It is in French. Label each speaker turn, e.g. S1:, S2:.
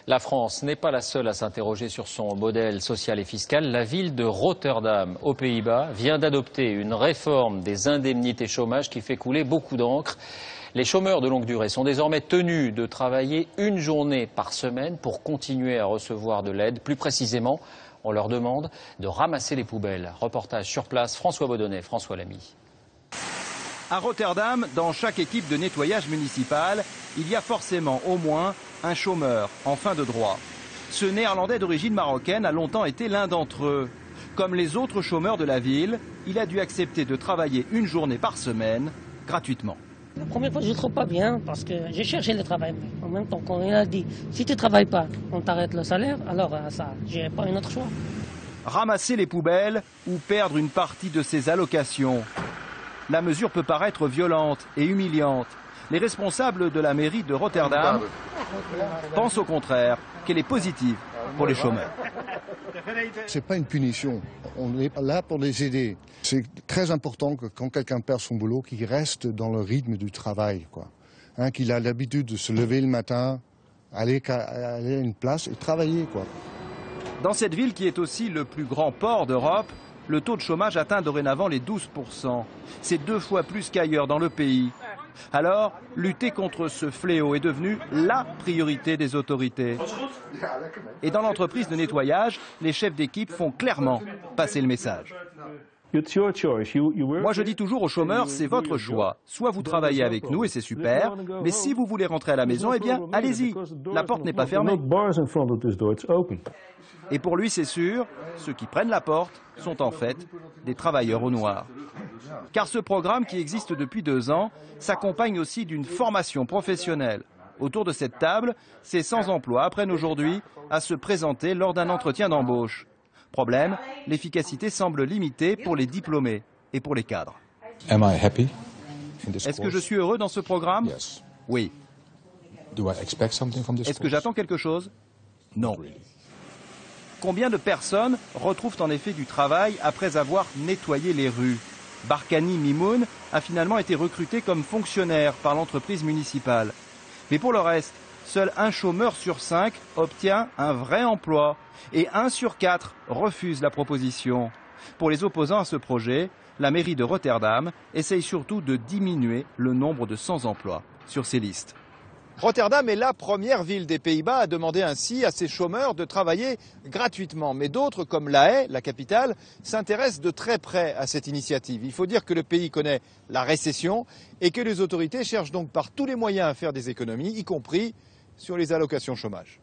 S1: La France n'est pas la seule à s'interroger sur son modèle social et fiscal. La ville de Rotterdam, aux Pays-Bas, vient d'adopter une réforme des indemnités chômage qui fait couler beaucoup d'encre. Les chômeurs de longue durée sont désormais tenus de travailler une journée par semaine pour continuer à recevoir de l'aide. Plus précisément, on leur demande de ramasser les poubelles. Reportage sur place, François Baudonnet, François Lamy.
S2: À Rotterdam, dans chaque équipe de nettoyage municipal, il y a forcément au moins un chômeur en fin de droit. Ce Néerlandais d'origine marocaine a longtemps été l'un d'entre eux. Comme les autres chômeurs de la ville, il a dû accepter de travailler une journée par semaine gratuitement.
S3: La première fois, je ne trouve pas bien parce que j'ai cherché le travail. Mais en même temps, quand il a dit, si tu ne travailles pas, on t'arrête le salaire, alors ça, je n'ai pas un autre choix.
S2: Ramasser les poubelles ou perdre une partie de ses allocations. La mesure peut paraître violente et humiliante. Les responsables de la mairie de Rotterdam pensent au contraire qu'elle est positive pour les chômeurs.
S4: Ce n'est pas une punition, on est là pour les aider. C'est très important que quand quelqu'un perd son boulot, qu'il reste dans le rythme du travail, qu'il a l'habitude de se lever le matin, aller à une place et travailler,
S2: Dans cette ville qui est aussi le plus grand port d'Europe, le taux de chômage atteint dorénavant les 12%. C'est 2 fois plus qu'ailleurs dans le pays. Alors, lutter contre ce fléau est devenu la priorité des autorités. Et dans l'entreprise de nettoyage, les chefs d'équipe font clairement passer le message. Moi, je dis toujours aux chômeurs, c'est votre choix. Soit vous travaillez avec nous et c'est super, mais si vous voulez rentrer à la maison, eh bien, allez-y. La porte n'est pas fermée. Et pour lui, c'est sûr, ceux qui prennent la porte sont en fait des travailleurs au noir. Car ce programme qui existe depuis 2 ans s'accompagne aussi d'une formation professionnelle. Autour de cette table, ces sans-emploi apprennent aujourd'hui à se présenter lors d'un entretien d'embauche. Problème, l'efficacité semble limitée pour les diplômés et pour les cadres. Est-ce que je suis heureux dans ce programme? Oui. Est-ce que j'attends quelque chose? Non. Combien de personnes retrouvent en effet du travail après avoir nettoyé les rues? Barkani Mimoun a finalement été recruté comme fonctionnaire par l'entreprise municipale. Mais pour le reste, seul un chômeur sur 5 obtient un vrai emploi et 1 sur 4 refuse la proposition. Pour les opposants à ce projet, la mairie de Rotterdam essaye surtout de diminuer le nombre de sans-emploi sur ces listes. Rotterdam est la première ville des Pays-Bas à demander ainsi à ses chômeurs de travailler gratuitement. Mais d'autres, comme La Haye, la capitale, s'intéressent de très près à cette initiative. Il faut dire que le pays connaît la récession et que les autorités cherchent donc par tous les moyens à faire des économies, y compris sur les allocations chômage.